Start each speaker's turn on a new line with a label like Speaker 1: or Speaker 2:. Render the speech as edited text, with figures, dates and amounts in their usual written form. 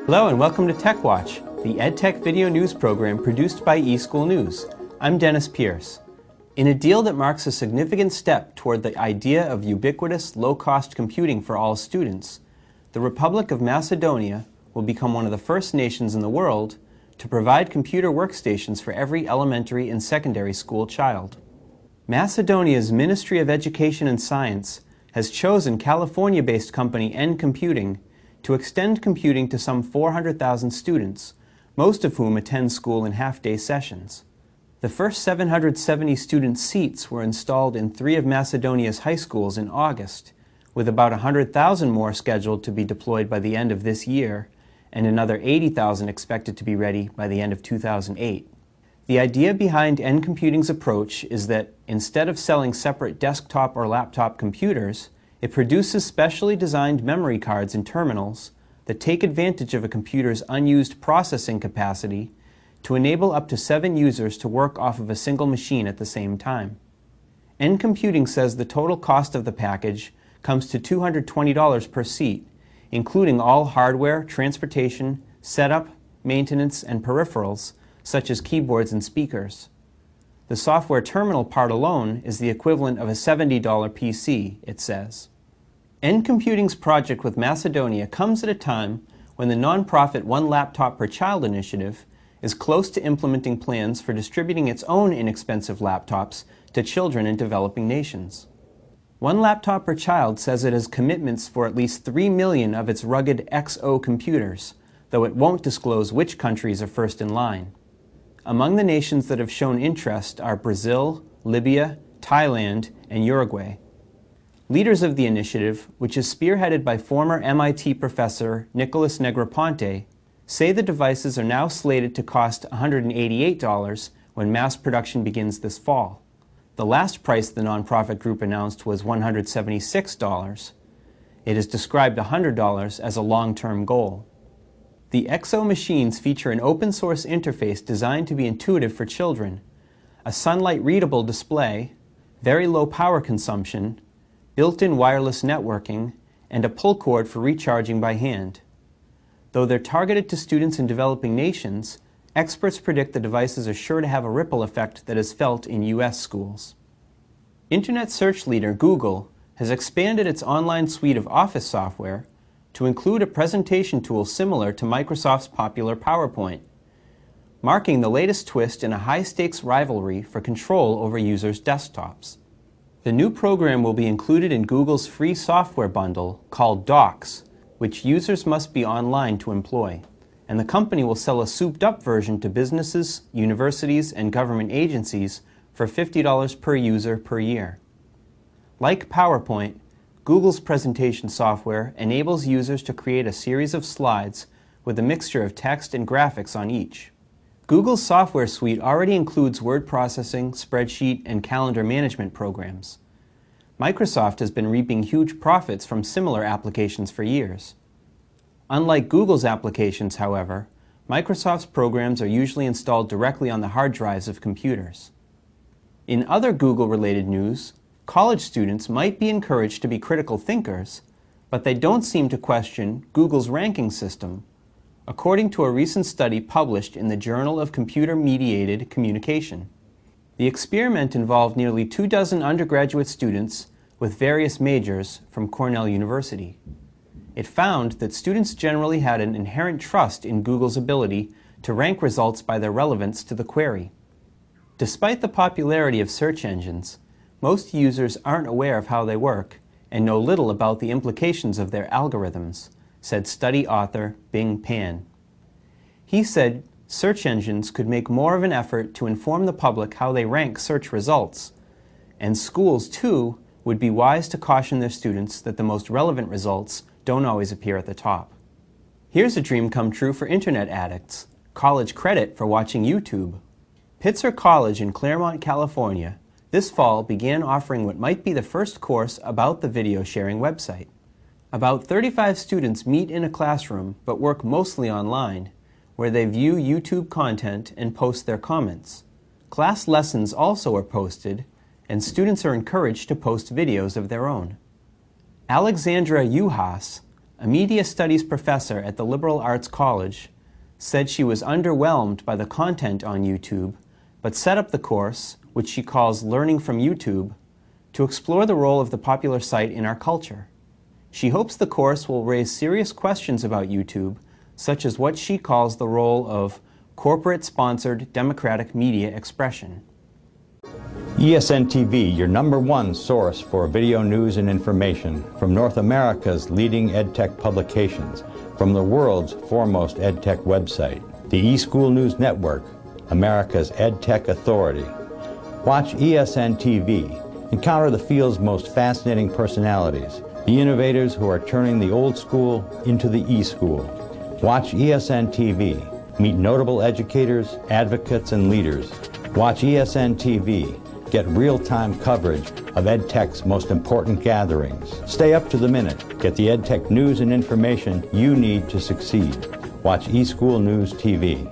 Speaker 1: Hello and welcome to TechWatch, the EdTech video news program produced by eSchool News. I'm Dennis Pierce. In a deal that marks a significant step toward the idea of ubiquitous, low-cost computing for all students, the Republic of Macedonia will become one of the first nations in the world to provide computer workstations for every elementary and secondary school child. Macedonia's Ministry of Education and Science has chosen California-based company eSN Computing to extend computing to some 400,000 students, most of whom attend school in half-day sessions. The first 770 student seats were installed in 3 of Macedonia's high schools in August, with about 100,000 more scheduled to be deployed by the end of this year, and another 80,000 expected to be ready by the end of 2008. The idea behind eSN Computing's approach is that instead of selling separate desktop or laptop computers, it produces specially designed memory cards and terminals that take advantage of a computer's unused processing capacity to enable up to 7 users to work off of a single machine at the same time. eSN Computing says the total cost of the package comes to $220 per seat, including all hardware, transportation, setup, maintenance, and peripherals, such as keyboards and speakers. The software terminal part alone is the equivalent of a $70 PC, it says. eSN Computing's project with Macedonia comes at a time when the nonprofit One Laptop Per Child initiative is close to implementing plans for distributing its own inexpensive laptops to children in developing nations. One Laptop Per Child says it has commitments for at least 3 million of its rugged XO computers, though it won't disclose which countries are first in line. Among the nations that have shown interest are Brazil, Libya, Thailand, and Uruguay. Leaders of the initiative, which is spearheaded by former MIT professor Nicholas Negroponte, say the devices are now slated to cost $188 when mass production begins this fall. The last price the nonprofit group announced was $176. It has described $100 as a long-term goal. The XO machines feature an open-source interface designed to be intuitive for children, a sunlight-readable display, very low power consumption, built-in wireless networking, and a pull cord for recharging by hand. Though they're targeted to students in developing nations, experts predict the devices are sure to have a ripple effect that is felt in U.S. schools. Internet search leader Google has expanded its online suite of Office software to include a presentation tool similar to Microsoft's popular PowerPoint, marking the latest twist in a high-stakes rivalry for control over users' desktops. The new program will be included in Google's free software bundle called Docs, which users must be online to employ, and the company will sell a souped-up version to businesses, universities, and government agencies for $50 per user per year. Like PowerPoint, Google's presentation software enables users to create a series of slides with a mixture of text and graphics on each. Google's software suite already includes word processing, spreadsheet, and calendar management programs. Microsoft has been reaping huge profits from similar applications for years. Unlike Google's applications, however, Microsoft's programs are usually installed directly on the hard drives of computers. In other Google-related news, college students might be encouraged to be critical thinkers, but they don't seem to question Google's ranking system, according to a recent study published in the Journal of Computer-Mediated Communication. The experiment involved nearly 24 undergraduate students with various majors from Cornell University. It found that students generally had an inherent trust in Google's ability to rank results by their relevance to the query. Despite the popularity of search engines, most users aren't aware of how they work and know little about the implications of their algorithms, said study author Bing Pan. He said search engines could make more of an effort to inform the public how they rank search results, and schools, too, would be wise to caution their students that the most relevant results don't always appear at the top. Here's a dream come true for internet addicts: college credit for watching YouTube. Pitzer College in Claremont, California, this fall began offering what might be the first course about the video sharing website. About 35 students meet in a classroom but work mostly online, where they view YouTube content and post their comments. Class lessons also are posted, and students are encouraged to post videos of their own. Alexandra Uhas, a media studies professor at the Liberal Arts College, said she was underwhelmed by the content on YouTube, but set up the course, which she calls Learning from YouTube, to explore the role of the popular site in our culture. She hopes the course will raise serious questions about YouTube, such as what she calls the role of corporate-sponsored democratic media expression.
Speaker 2: eSN TV, your #1 source for video news and information from North America's leading EdTech publications, from the world's foremost EdTech website, the eSchool News Network, America's EdTech authority. Watch eSN TV. Encounter the field's most fascinating personalities, the innovators who are turning the old school into the e-school. Watch eSN TV. Meet notable educators, advocates, and leaders. Watch eSN TV. Get real-time coverage of EdTech's most important gatherings. Stay up to the minute. Get the EdTech news and information you need to succeed. Watch eSchool News TV.